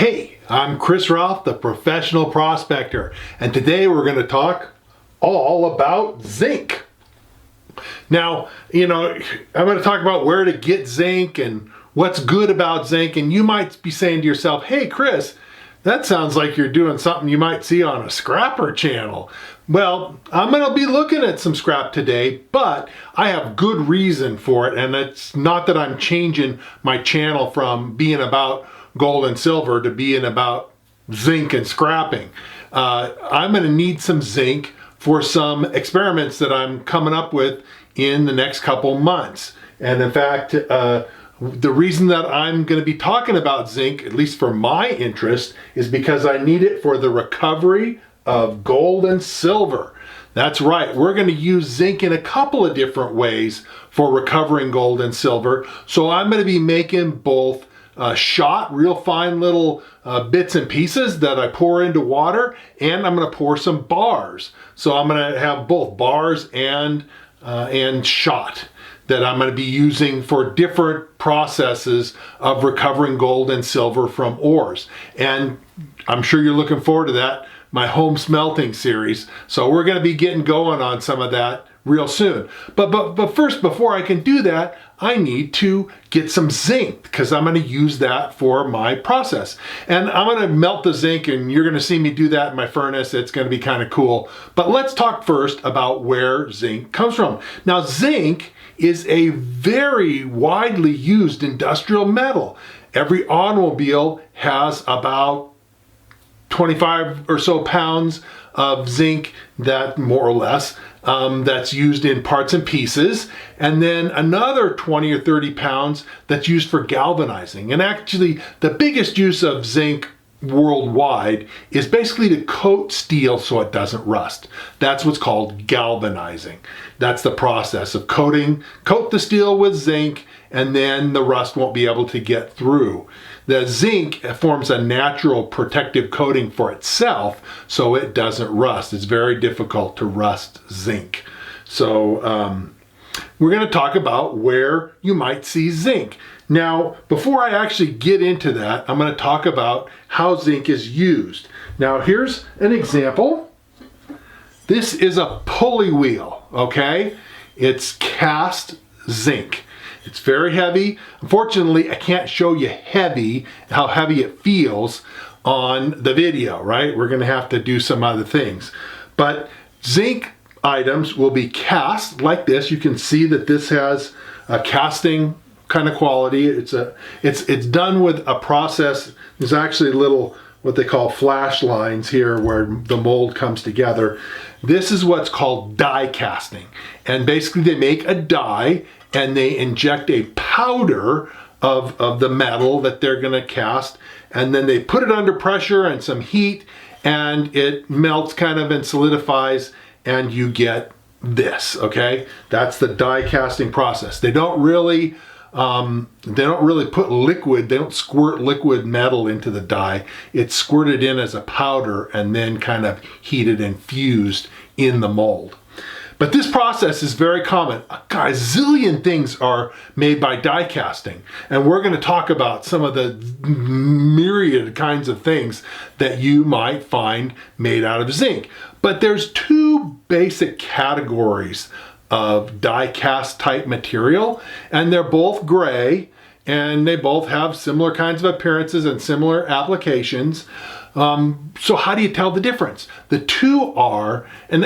Hey, I'm Chris Roth, the professional prospector, and today we're going to talk all about zinc. Now, I'm going to talk about where to get zinc and what's good about zinc, and you might be saying to yourself, hey Chris, that sounds like you're doing something you might see on a scrapper channel. Well, I'm going to be looking at some scrap today, but I have good reason for it, and it's not that I'm changing my channel from being about gold and silver to being about zinc and scrapping. I'm going to need some zinc for some experiments that I'm coming up with in the next couple months. And in fact, the reason that I'm going to be talking about zinc, at least for my interest, is because I need it for the recovery of gold and silver. That's right, we're going to use zinc in a couple of different ways for recovering gold and silver. So I'm going to be making both shot, real fine little bits and pieces that I pour into water, and I'm going to pour some bars. So I'm going to have both bars and shot that I'm going to be using for different processes of recovering gold and silver from ores. And I'm sure you're looking forward to that, my home smelting series. So we're going to be getting going on some of that real soon. But first, before I can do that, I need to get some zinc because I'm going to use that for my process. And I'm going to melt the zinc, and you're going to see me do that in my furnace. It's going to be kind of cool. But let's talk first about where zinc comes from. Now, zinc is a very widely used industrial metal. Every automobile has about 25 or so pounds of zinc, that more or less, that's used in parts and pieces, and then another 20 or 30 pounds that's used for galvanizing. And actually, the biggest use of zinc worldwide is basically to coat steel so it doesn't rust. That's what's called galvanizing. That's the process of coat the steel with zinc, and then the rust won't be able to get through. The zinc forms a natural protective coating for itself so it doesn't rust. It's very difficult to rust zinc. So we're going to talk about where you might see zinc. Now, before I actually get into that, I'm going to talk about how zinc is used. Now, here's an example. This is a pulley wheel, okay? It's cast zinc. It's very heavy. Unfortunately, I can't show you how heavy it feels on the video, right? We're going to have to do some other things. But zinc items will be cast like this. You can see that this has a casting kind of quality. It's done with a process. There's actually little what they call flash lines here where the mold comes together. This is what's called die casting. And basically they make a die and they inject a powder of the metal that they're going to cast, and then they put it under pressure and some heat, and it melts kind of and solidifies, and you get this, okay? That's the die casting process. They don't really put liquid, they don't squirt liquid metal into the die. It's squirted in as a powder and then kind of heated and fused in the mold. But this process is very common. A gazillion things are made by die casting. And we're going to talk about some of the myriad kinds of things that you might find made out of zinc. But there's two basic categories of die cast type material, and they're both gray, and they both have similar kinds of appearances and similar applications. So how do you tell the difference? The two are, and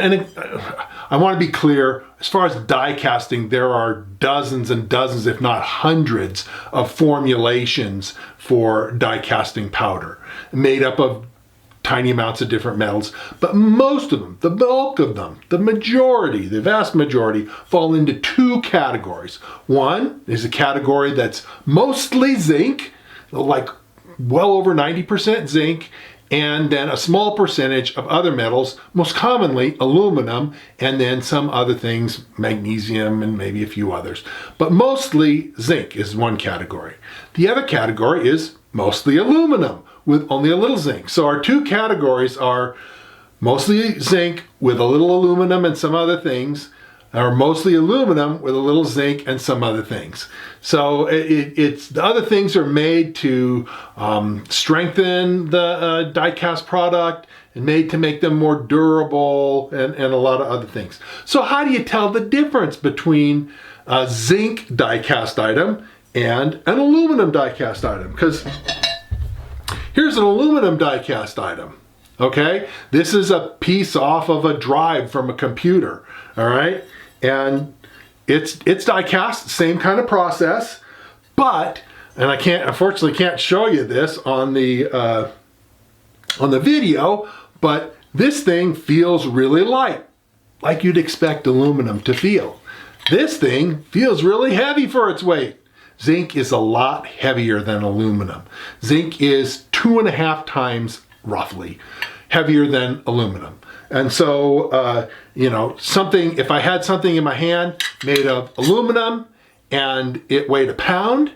I want to be clear, as far as die casting, there are dozens and dozens, if not hundreds, of formulations for die casting powder, made up of tiny amounts of different metals. But most of them, the bulk of them, the majority, the vast majority, fall into two categories. One is a category that's mostly zinc, like well over 90% zinc, and then a small percentage of other metals, most commonly aluminum, and then some other things, magnesium and maybe a few others. But mostly zinc is one category. The other category is mostly aluminum with only a little zinc. So our two categories are mostly zinc with a little aluminum and some other things, are mostly aluminum with a little zinc and some other things. So it's the other things are made to strengthen the die-cast product and made to make them more durable and a lot of other things. So how do you tell the difference between a zinc die-cast item and an aluminum die-cast item? Because here's an aluminum die-cast item. Okay, this is a piece off of a drive from a computer, all right? And it's die-cast, same kind of process, but, and I unfortunately can't show you this on the video, but this thing feels really light, like you'd expect aluminum to feel. This thing feels really heavy for its weight. Zinc is a lot heavier than aluminum. Zinc is 2.5 times roughly heavier than aluminum. And so, you know, if I had something in my hand made of aluminum and it weighed 1 pound,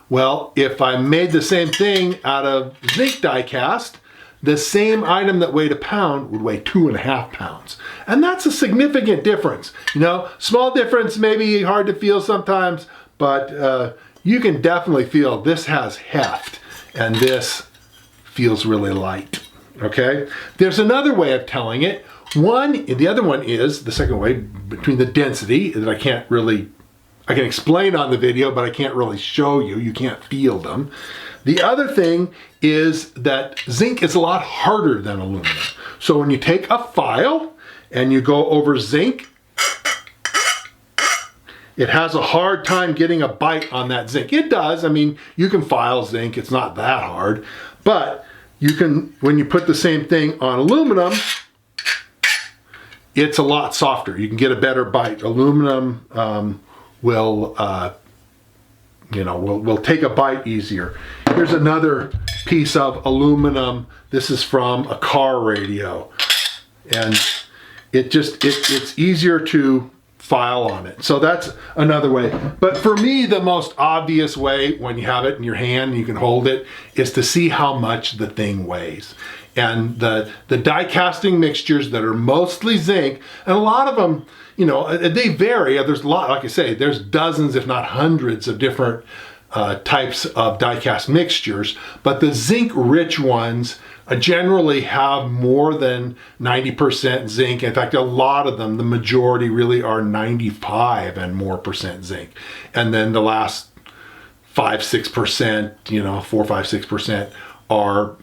well, if I made the same thing out of zinc die cast, the same item that weighed 1 pound would weigh 2.5 pounds. And that's a significant difference. You know, small difference, maybe hard to feel sometimes, but you can definitely feel this has heft and this feels really light. Okay, there's another way of telling it. The other one is the second way, between the density that I can explain on the video, but I can't really show you. You can't feel them. The other thing is that zinc is a lot harder than aluminum. So when you take a file and you go over zinc, it has a hard time getting a bite on that zinc. It does. I mean, you can file zinc. It's not that hard, but you can, when you put the same thing on aluminum, it's a lot softer. You can get a better bite. Aluminum will take a bite easier. Here's another piece of aluminum. This is from a car radio, and it's easier to file on it. So that's another way. But for me, the most obvious way when you have it in your hand and you can hold it is to see how much the thing weighs. And the die casting mixtures that are mostly zinc, and a lot of them, you know, they vary. There's a lot, like I say, there's dozens, if not hundreds of different types of die cast mixtures, but the zinc rich ones generally have more than 90% zinc. In fact, a lot of them, the majority really are 95 and more % zinc. And then the last 5-6%, you know, 4-5-6% are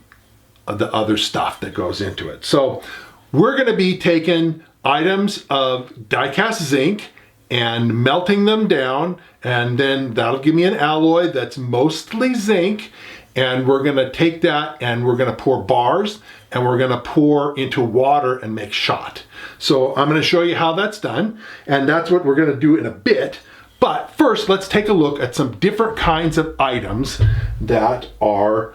the other stuff that goes into it. So we're going to be taking items of die cast zinc and melting them down, and then that'll give me an alloy that's mostly zinc. And we're gonna take that and we're gonna pour bars and we're gonna pour into water and make shot. So I'm gonna show you how that's done, and that's what we're gonna do in a bit. But first, let's take a look at some different kinds of items that are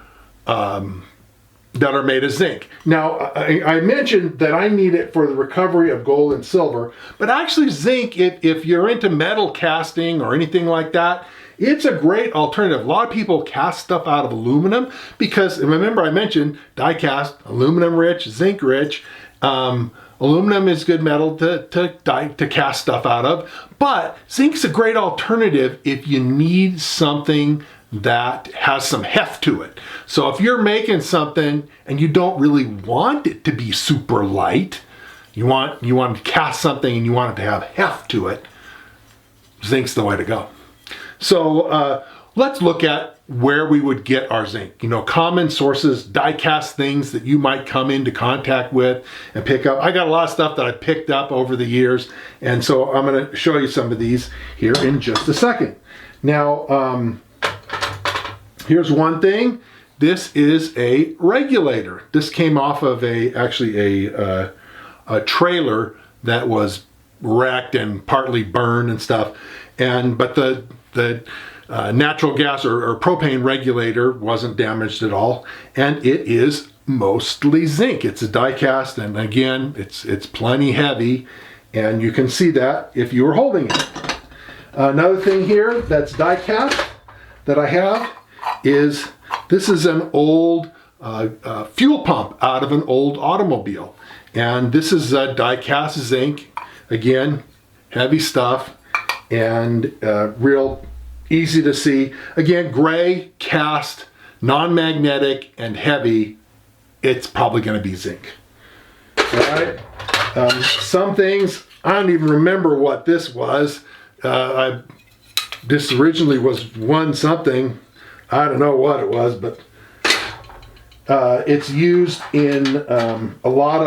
made of zinc. Now, I mentioned that I need it for the recovery of gold and silver, but actually zinc, if you're into metal casting or anything like that, it's a great alternative. A lot of people cast stuff out of aluminum because, remember I mentioned die cast, aluminum rich, zinc rich. Aluminum is good metal to cast stuff out of, but zinc's a great alternative if you need something that has some heft to it. So if you're making something and you don't really want it to be super light, you want to cast something and you want it to have heft to it, zinc's the way to go. So let's look at where we would get our zinc. You know, common sources, die cast things that you might come into contact with and pick up. I got a lot of stuff that I picked up over the years, and so I'm going to show you some of these here in just a second. Now, here's one thing. This is a regulator. This came off of actually a trailer that was wrecked and partly burned and stuff. But the natural gas or propane regulator wasn't damaged at all, and it is mostly zinc. It's a die cast, and again, it's plenty heavy, and you can see that if you were holding it. Another thing here that's die cast that I have is this is an old fuel pump out of an old automobile, and this is die cast zinc. Again, heavy stuff, and real easy to see. Again, gray, cast, non-magnetic, and heavy. It's probably going to be zinc. All right. Some things, I don't even remember what this was. This originally was one something. I don't know what it was, but it's used in a lot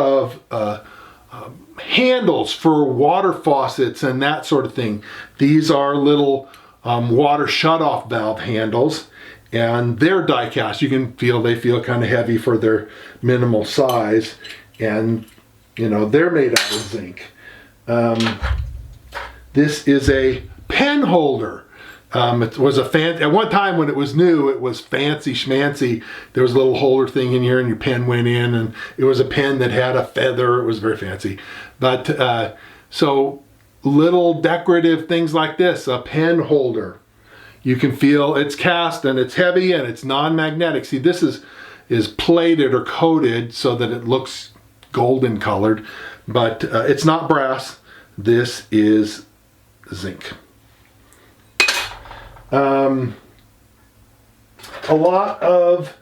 of handles for water faucets and that sort of thing. These are little water shutoff valve handles, and they're die cast. You can feel they feel kind of heavy for their minimal size, and you know they're made out of zinc. This is a pen holder. It was at one time when it was new, it was fancy schmancy. There was a little holder thing in here and your pen went in, and it was a pen that had a feather. It was very fancy. But so little decorative things like this, a pen holder. You can feel it's cast and it's heavy and it's non-magnetic. See, this is plated or coated so that it looks golden colored, but it's not brass. This is zinc. A lot of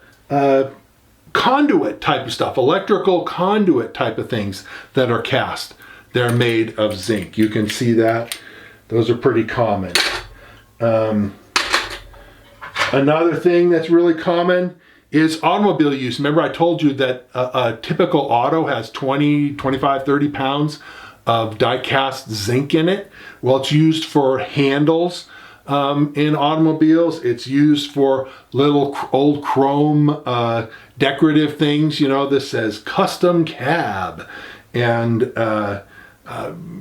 conduit type of stuff, electrical conduit type of things that are cast. They're made of zinc. You can see that. Those are pretty common. Another thing that's really common is automobile use. Remember I told you that a typical auto has 20, 25, 30 pounds of die-cast zinc in it. Well, it's used for handles in automobiles. It's used for little old chrome decorative things. You know, this says custom cab, and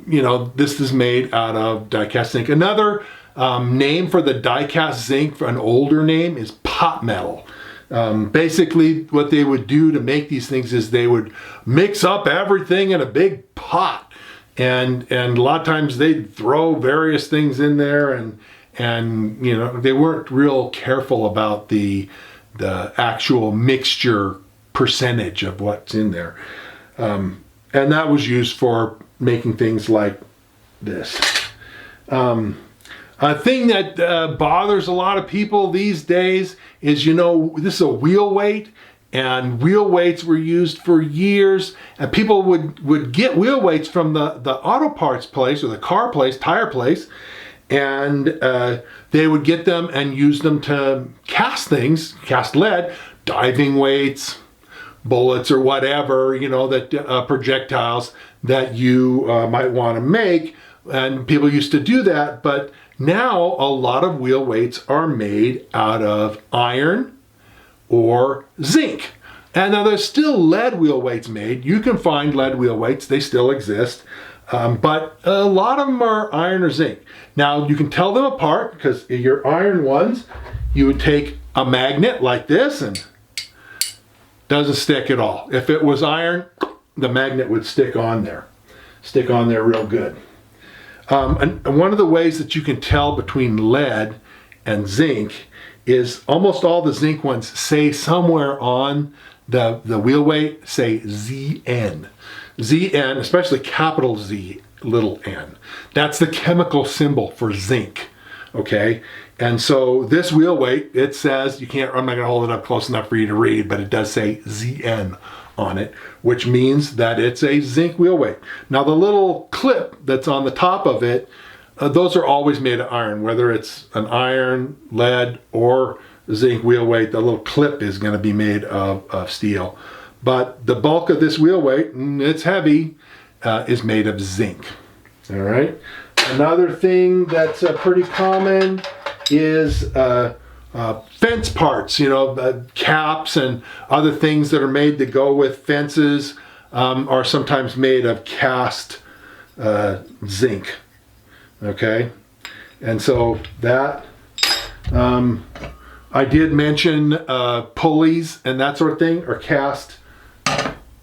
you know, this is made out of die-cast zinc. Another name for the die-cast zinc, for an older name, is pot metal. Basically what they would do to make these things is they would mix up everything in a big pot, and a lot of times they'd throw various things in there, and you know, they weren't real careful about the actual mixture percentage of what's in there, and that was used for making things like this. A thing that bothers a lot of people these days is, you know, this is a wheel weight, and wheel weights were used for years, and people would get wheel weights from the auto parts place or the car place, tire place, and they would get them and use them to cast things, cast lead, diving weights, bullets or whatever, you know, that projectiles that you might want to make, and people used to do that. But now a lot of wheel weights are made out of iron or zinc. And now there's still lead wheel weights made. You can find lead wheel weights, they still exist. But a lot of them are iron or zinc. Now you can tell them apart, because your iron ones, you would take a magnet like this and doesn't stick at all. If it was iron, the magnet would stick on there real good. And one of the ways that you can tell between lead and zinc is almost all the zinc ones say somewhere on the wheel weight, say ZN. ZN, especially capital Z, little n. That's the chemical symbol for zinc, okay? And so this wheel weight, it says, I'm not gonna hold it up close enough for you to read, but it does say ZN on it, which means that it's a zinc wheel weight. Now the little clip that's on the top of it, those are always made of iron, whether it's an iron, lead, or zinc wheel weight, the little clip is gonna be made of steel. But the bulk of this wheel weight, and it's heavy, is made of zinc, all right? Another thing that's pretty common is fence parts, you know, caps and other things that are made to go with fences are sometimes made of cast zinc, okay? And so that, I did mention pulleys and that sort of thing are cast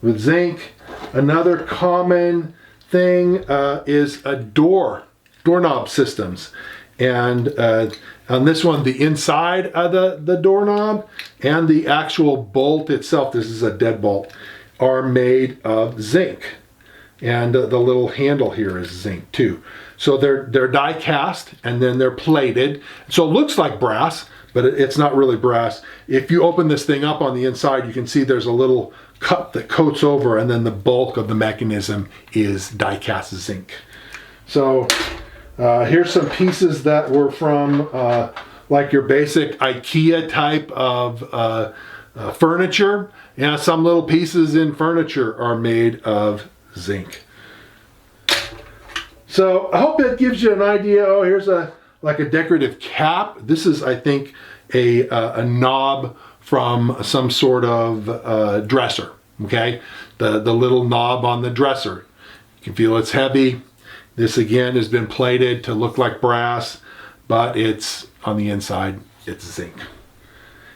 with zinc. Another common thing is doorknob systems. And on this one, the inside of the doorknob and the actual bolt itself, this is a deadbolt, are made of zinc. And the little handle here is zinc too. So they're die cast and then they're plated. So it looks like brass, but it's not really brass. If you open this thing up on the inside, you can see there's a little cup that coats over, and then the bulk of the mechanism is die cast zinc. So here's some pieces that were from like your basic IKEA type of furniture. Yeah, some little pieces in furniture are made of zinc. So I hope that gives you an idea. Oh, here's like a decorative cap. This is, I think, a knob from some sort of dresser. Okay, the little knob on the dresser. You can feel it's heavy. This again has been plated to look like brass, but it's on the inside, it's zinc.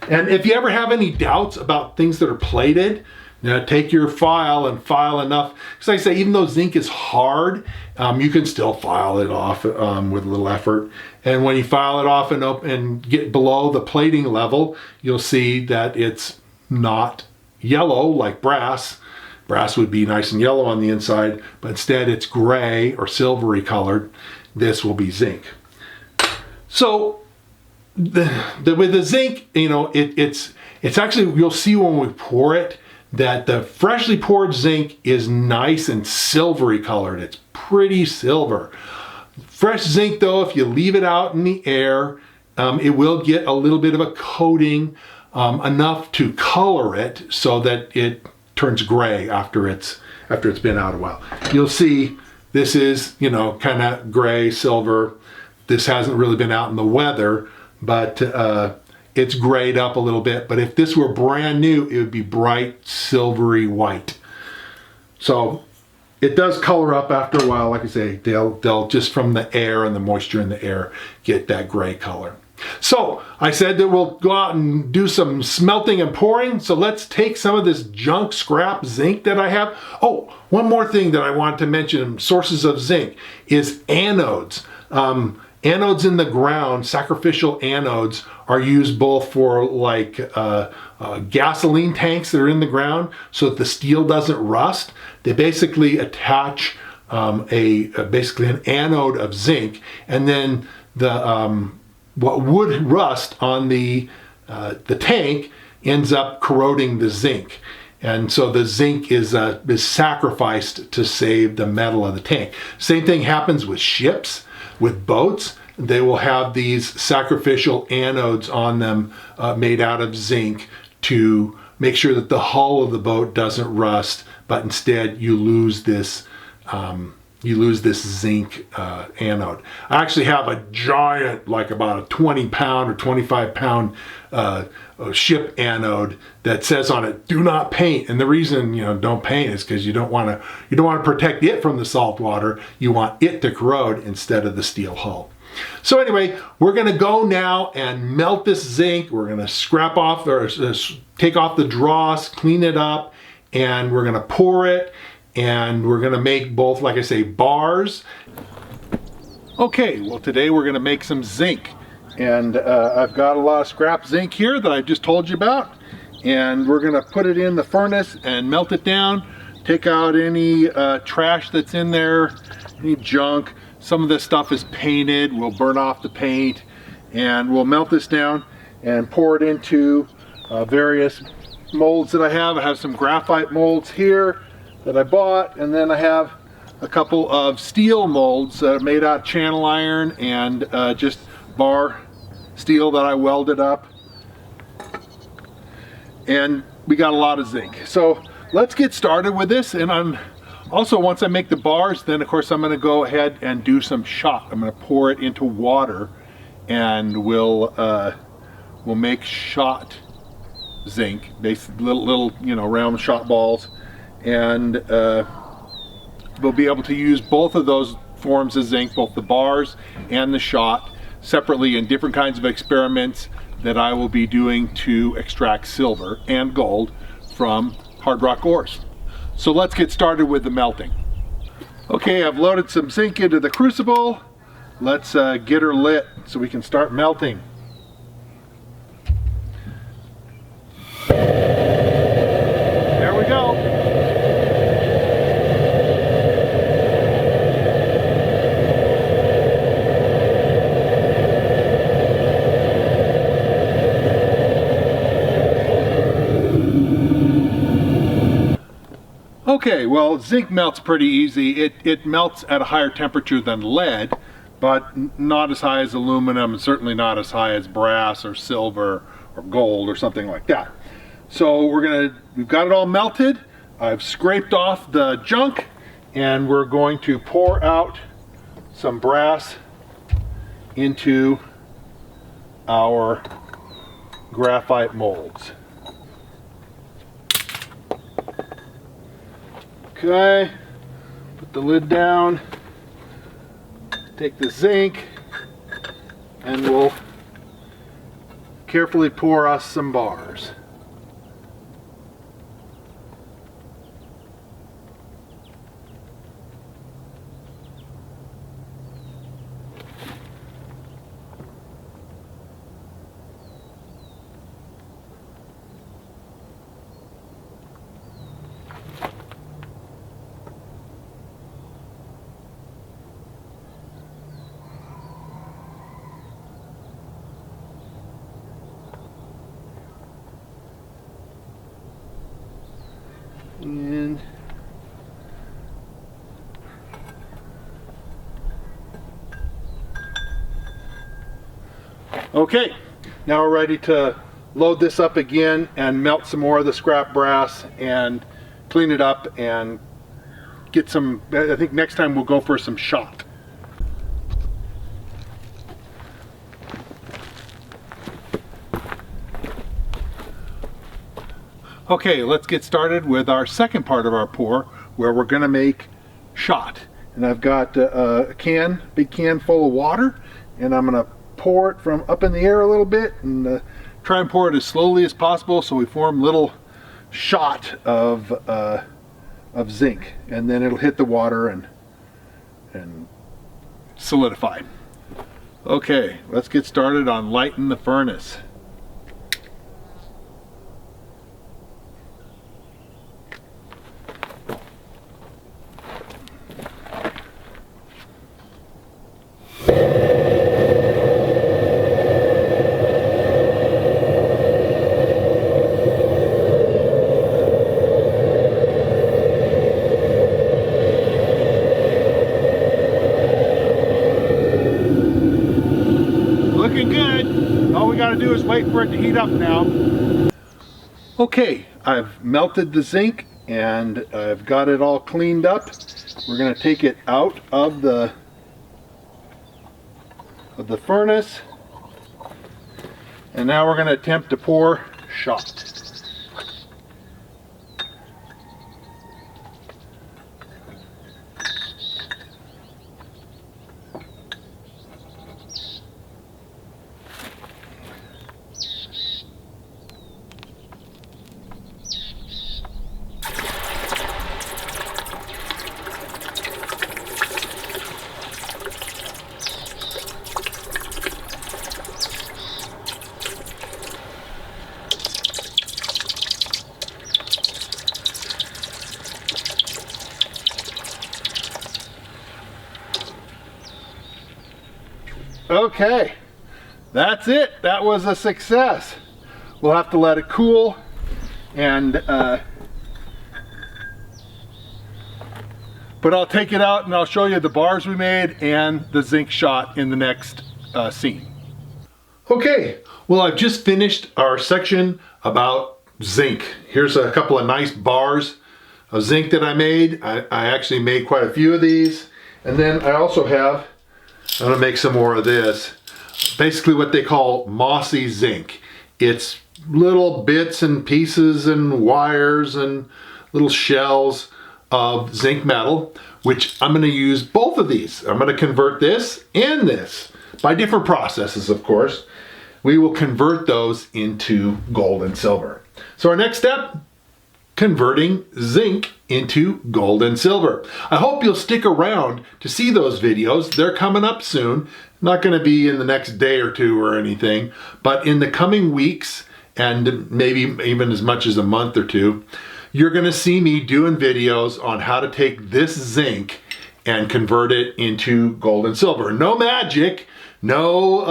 And if you ever have any doubts about things that are plated, take your file and file enough. Because like I say, even though zinc is hard, you can still file it off with a little effort. And when you file it off and get below the plating level, you'll see that it's not yellow like brass. Brass would be nice and yellow on the inside, but instead it's gray or silvery colored. This will be zinc. So with the zinc, it's actually, you'll see when we pour it, that the freshly poured zinc is nice and silvery colored. It's pretty silver. Fresh zinc though, if you leave it out in the air, it will get a little bit of a coating, enough to color it so that it turns gray after it's been out a while. You'll see this is, kind of gray, silver. This hasn't really been out in the weather, but it's grayed up a little bit. But if this were brand new, it would be bright silvery white. So it does color up after a while. Like I say, they'll just from the air and the moisture in the air get that gray color. So I said that we'll go out and do some smelting and pouring. So let's take some of this junk scrap zinc that I have. Oh, one more thing that I want to mention, sources of zinc, is anodes. Anodes in the ground, sacrificial anodes, are used both for like gasoline tanks that are in the ground so that the steel doesn't rust. They basically attach basically an anode of zinc, and then what would rust on the tank ends up corroding the zinc. And so the zinc is sacrificed to save the metal of the tank. Same thing happens with ships, with boats. They will have these sacrificial anodes on them made out of zinc to make sure that the hull of the boat doesn't rust, but instead you lose this zinc anode. I actually have a giant, like about a 20 pound or 25 pound ship anode that says on it, "Do not paint." And the reason don't paint is because you don't want to protect it from the salt water. You want it to corrode instead of the steel hull. So anyway, we're going to go now and melt this zinc. We're going to scrap off or take off the dross, clean it up, and we're going to pour it. And we're going to make both, like I say, bars. Okay, well today we're going to make some zinc. And I've got a lot of scrap zinc here that I just told you about. And we're going to put it in the furnace and melt it down. Take out any trash that's in there, any junk. Some of this stuff is painted. We'll burn off the paint. And we'll melt this down and pour it into various molds that I have. I have some graphite molds here that I bought, and then I have a couple of steel molds made out of channel iron and just bar steel that I welded up. And we got a lot of zinc. So let's get started with this. And also, once I make the bars, then of course I'm going to go ahead and do some shot. I'm going to pour it into water, and we'll make shot zinc, basically little round shot balls. And we'll be able to use both of those forms of zinc, both the bars and the shot, separately in different kinds of experiments that I will be doing to extract silver and gold from hard rock ores. So let's get started with the melting. Okay, I've loaded some zinc into the crucible. Let's get her lit so we can start melting. There we go. Okay, well, zinc melts pretty easy. It melts at a higher temperature than lead, but not as high as aluminum, and certainly not as high as brass or silver or gold or something like that. So we've got it all melted. I've scraped off the junk, and we're going to pour out some brass into our graphite molds. Okay, put the lid down, take the zinc, and we'll carefully pour us some bars. And okay, now we're ready to load this up again and melt some more of the scrap brass and clean it up and get some. I think next time we'll go for some shot. Okay, let's get started with our second part of our pour, where we're going to make shot. And I've got a big can full of water, and I'm going to pour it from up in the air a little bit and try and pour it as slowly as possible so we form little shot of zinc, and then it'll hit the water and solidify. Okay, let's get started on lighting the furnace. Looking good. All we got to do is wait for it to heat up now. Okay, I've melted the zinc and I've got it all cleaned up. We're going to take it out of the furnace, and now we're going to attempt to pour shot. Okay, that's it. That was a success. We'll have to let it cool, and but I'll take it out and I'll show you the bars we made and the zinc shot in the next scene. Okay, well, I've just finished our section about zinc. Here's a couple of nice bars of zinc that I made. I actually made quite a few of these, and then I also have, I'm gonna make some more of this. Basically what they call mossy zinc. It's little bits and pieces and wires and little shells of zinc metal, which I'm gonna use both of these. I'm gonna convert this and this by different processes, of course. We will convert those into gold and silver. So our next step, converting zinc into gold and silver. I hope you'll stick around to see those videos. They're coming up soon. Not going to be in the next day or two or anything, but in the coming weeks and maybe even as much as a month or two, you're going to see me doing videos on how to take this zinc and convert it into gold and silver. No magic, no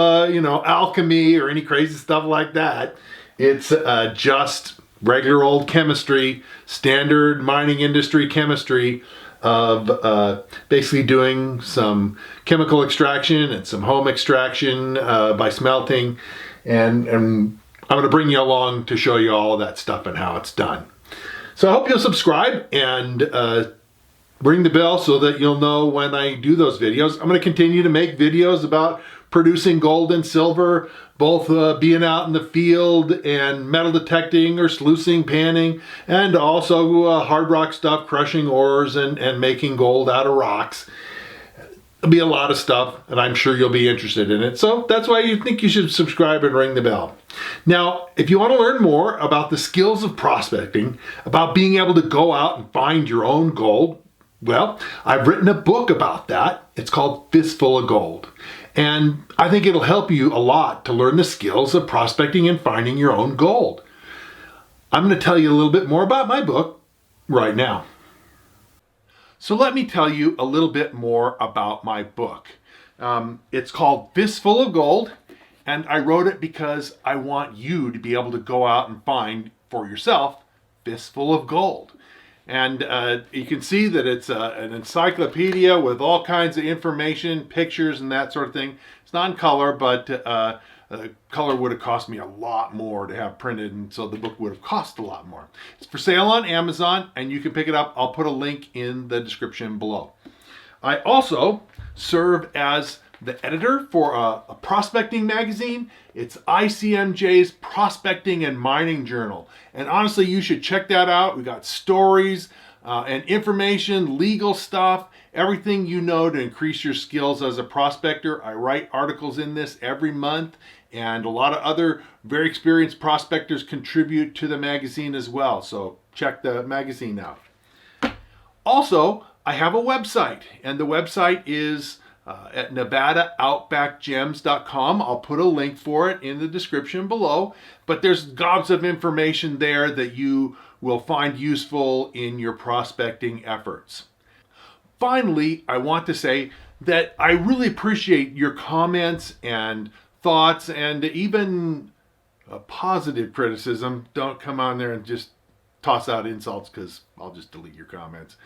alchemy or any crazy stuff like that. It's just regular old chemistry, standard mining industry chemistry of basically doing some chemical extraction and some home extraction by smelting. And I'm going to bring you along to show you all of that stuff and how it's done. So I hope you'll subscribe and ring the bell so that you'll know when I do those videos. I'm going to continue to make videos about producing gold and silver, both being out in the field and metal detecting or sluicing, panning, and also hard rock stuff, crushing ores and making gold out of rocks. There'll be a lot of stuff, and I'm sure you'll be interested in it. So that's why you think you should subscribe and ring the bell. Now, if you want to learn more about the skills of prospecting, about being able to go out and find your own gold, well, I've written a book about that. It's called Fistful of Gold. And I think it'll help you a lot to learn the skills of prospecting and finding your own gold. I'm going to tell you a little bit more about my book right now. So let me tell you a little bit more about my book. It's called Fistful of Gold, and I wrote it because I want you to be able to go out and find for yourself fistful of gold. And you can see that it's an encyclopedia with all kinds of information, pictures, and that sort of thing. It's not in color, but color would have cost me a lot more to have printed, and so the book would have cost a lot more. It's for sale on Amazon, and you can pick it up. I'll put a link in the description below. I also serve as the editor for a prospecting magazine. It's ICMJ's Prospecting and Mining Journal. And honestly, you should check that out. We got stories and information, legal stuff, everything you know to increase your skills as a prospector. I write articles in this every month, and a lot of other very experienced prospectors contribute to the magazine as well. So check the magazine out. Also, I have a website, and the website is at NevadaOutbackGems.com. I'll put a link for it in the description below, but there's gobs of information there that you will find useful in your prospecting efforts. Finally, I want to say that I really appreciate your comments and thoughts and even positive criticism. Don't come on there and just toss out insults, because I'll just delete your comments.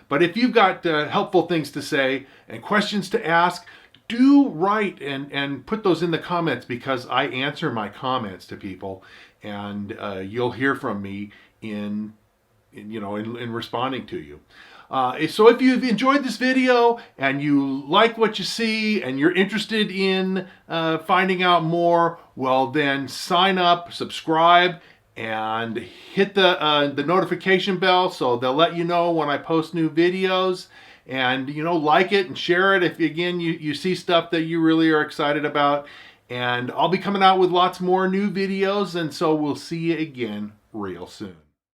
But if you've got helpful things to say and questions to ask, do write and put those in the comments, because I answer my comments to people, and you'll hear from me in responding to you. So if you've enjoyed this video and you like what you see and you're interested in finding out more, well then sign up, subscribe, and hit the notification bell so they'll let you know when I post new videos. And like it and share it if again you see stuff that you really are excited about. And I'll be coming out with lots more new videos, and so we'll see you again real soon.